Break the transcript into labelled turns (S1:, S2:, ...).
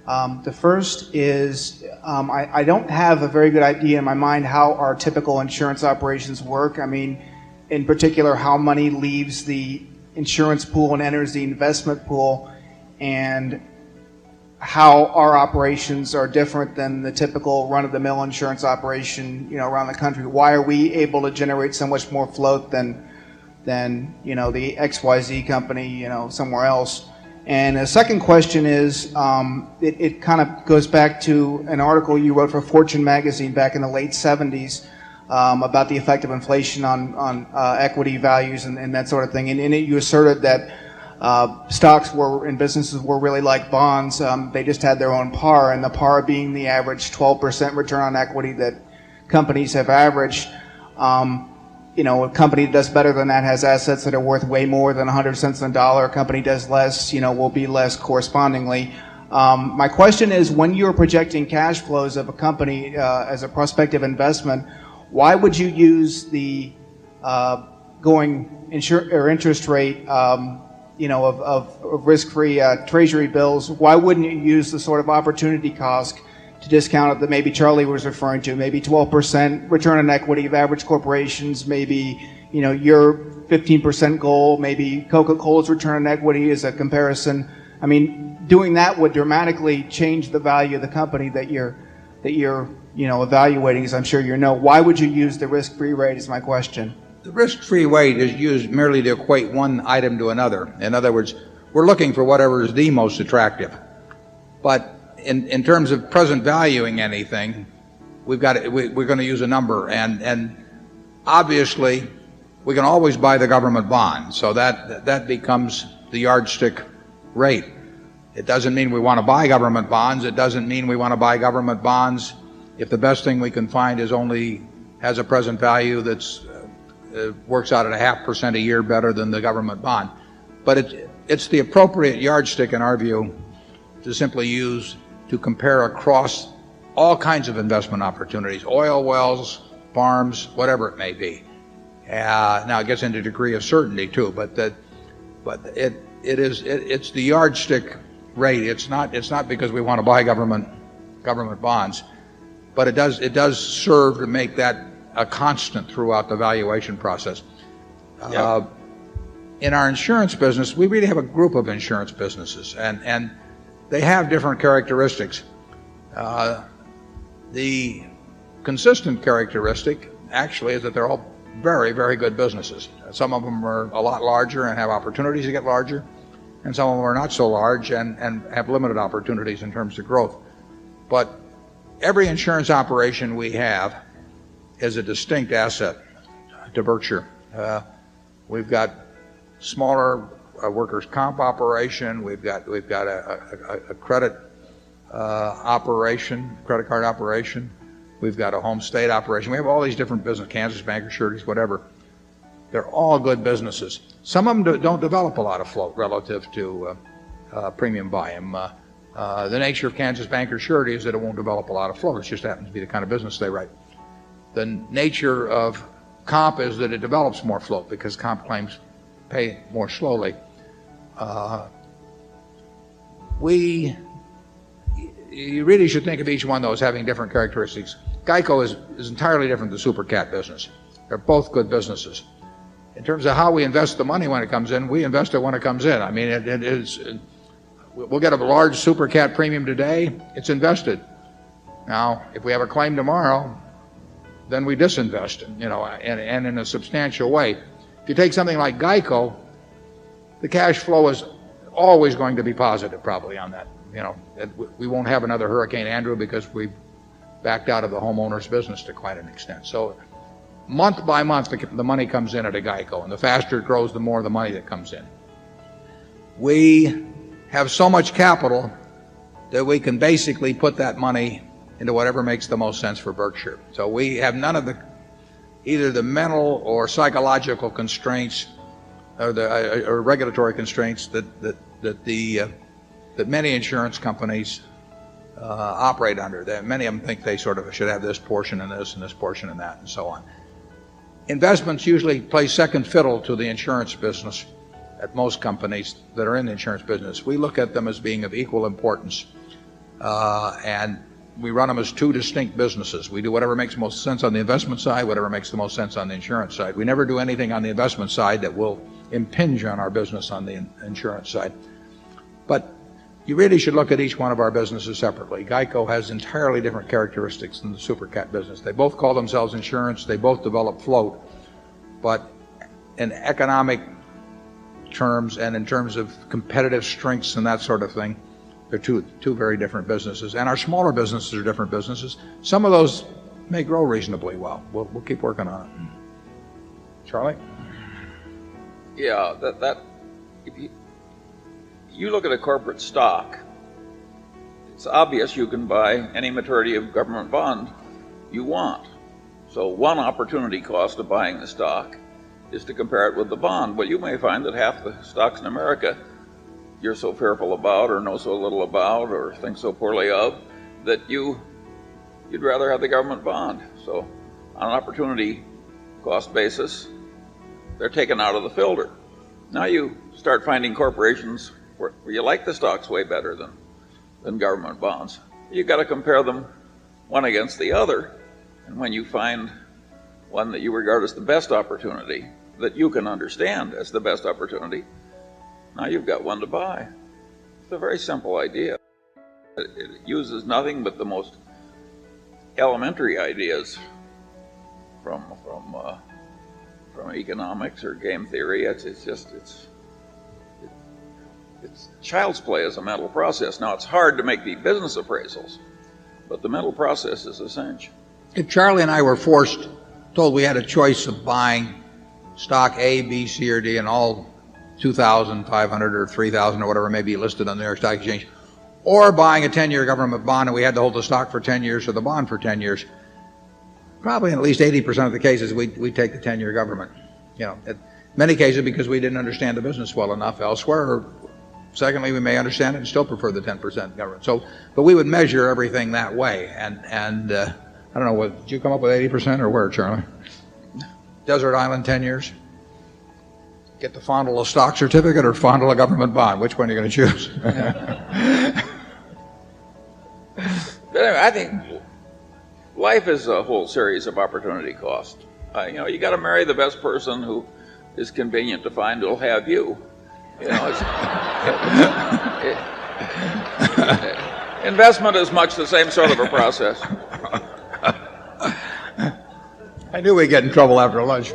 S1: The first is I don't have a very good idea in my mind how our typical insurance operations work. I mean, in particular, how money leaves the insurance pool and enters the investment pool, and how our operations are different than the typical run-of-the-mill insurance operation, around the country. Why are we able to generate so much more float than the XYZ company, somewhere else? And the second question is, it kind of goes back to an article you wrote for Fortune magazine back in the late 70s about the effect of inflation on equity values and that sort of thing. And in it, you asserted that stocks and businesses were really like bonds. They just had their own par, and the par being the average 12% return on equity that companies have averaged. A company that does better than that has assets that are worth way more than 100 cents on the dollar. A company does less, will be less correspondingly. My question is, when you're projecting cash flows of a company as a prospective investment, why would you use the interest rate of risk-free treasury bills? Why wouldn't you use the sort of opportunity cost to discount it that maybe Charlie was referring to, maybe 12% return on equity of average corporations, maybe your 15% goal, maybe Coca-Cola's return on equity is a comparison. I mean, doing that would dramatically change the value of the company that you're evaluating, as I'm sure you know. Why would you use the risk-free rate is my question.
S2: The risk-free rate is used merely to equate one item to another. In other words, we're looking for whatever is the most attractive. But in terms of present valuing anything, we're going to use a number, and obviously we can always buy the government bond, so that becomes the yardstick rate. It doesn't mean we want to buy government bonds. It doesn't mean we want to buy government bonds if the best thing we can find has a present value that's works out at 0.5% a year better than the government bond. But it's the appropriate yardstick in our view to simply use to compare across all kinds of investment opportunities, oil wells, farms, whatever it may be. Now it gets into a degree of certainty too, but it's the yardstick rate. It's not because we want to buy government bonds, but it does serve to make that a constant throughout the valuation process.
S3: Yep.
S2: In our insurance business, we really have a group of insurance businesses, and they have different characteristics. The consistent characteristic actually is that they're all very, very good businesses. Some of them are a lot larger and have opportunities to get larger, and some of them are not so large and have limited opportunities in terms of growth. But every insurance operation we have is a distinct asset to Berkshire. We've got smaller workers' comp operation. We've got a credit operation, credit card operation. We've got a home state operation. We have all these different businesses, Kansas Bank, Sureties, whatever. They're all good businesses. Some of them don't develop a lot of float relative to premium volume. The nature of Kansas Bank or Surety is that it won't develop a lot of float. It just happens to be the kind of business they write. The nature of comp is that it develops more float because comp claims pay more slowly. You really should think of each one of those having different characteristics. Geico is entirely different than the super cat business. They're both good businesses. In terms of how we invest the money when it comes in, we invest it when it comes in. I mean, we'll get a large super cat premium today, it's invested. Now, if we have a claim tomorrow, then we disinvest, and in a substantial way. If you take something like Geico, the cash flow is always going to be positive probably on that. We won't have another Hurricane Andrew because we've backed out of the homeowners business to quite an extent. So month by month, the money comes in at a Geico, and the faster it grows, the more the money that comes in. We have so much capital that we can basically put that money into whatever makes the most sense for Berkshire. So we have none of either the mental or psychological constraints or regulatory constraints that many insurance companies operate under. Many of them think they sort of should have this portion and this portion and that and so on. Investments usually play second fiddle to the insurance business at most companies that are in the insurance business. We look at them as being of equal importance. and we run them as two distinct businesses. We do whatever makes most sense on the investment side, whatever makes the most sense on the insurance side. We never do anything on the investment side that will impinge on our business on the insurance side. But you really should look at each one of our businesses separately. GEICO has entirely different characteristics than the supercat business. They both call themselves insurance. They both develop float. But in economic terms and in terms of competitive strengths and that sort of thing, they're two very different businesses. And our smaller businesses are different businesses. Some of those may grow reasonably well. We'll keep working on it. Charlie?
S3: Yeah, if you look at a corporate stock, it's obvious you can buy any maturity of government bond you want. So one opportunity cost of buying the stock is to compare it with the bond. Well, you may find that half the stocks in America you're so fearful about, or know so little about, or think so poorly of, that you'd rather have the government bond. So on an opportunity cost basis, they're taken out of the filter. Now you start finding corporations where you like the stocks way better than government bonds. You've got to compare them one against the other, and when you find one that you regard as the best opportunity, that you can understand as the best opportunity, now you've got one to buy. It's a very simple idea. It uses nothing but the most elementary ideas from economics or game theory. It's child's play as a mental process. Now it's hard to make the business appraisals, but the mental process is essential.
S2: If Charlie and I were told we had a choice of buying stock A, B, C, or D, and all 2,500 or 3,000 or whatever may be listed on the New York Stock Exchange, or buying a 10-year government bond and we had to hold the stock for 10 years or the bond for 10 years, probably in at least 80% of the cases we'd take the 10-year government. In many cases because we didn't understand the business well enough elsewhere, or secondly, we may understand it and still prefer the 10% government. But we would measure everything that way. And I don't know, did you come up with 80% or where, Charlie? Desert Island, 10 years? Get to fondle a stock certificate or fondle a government bond? Which one are you going to choose?
S3: But anyway, I think life is a whole series of opportunity cost. You got to marry the best person who is convenient to find who'll have you. Investment is much the same sort of a process.
S2: I knew we'd get in trouble after lunch.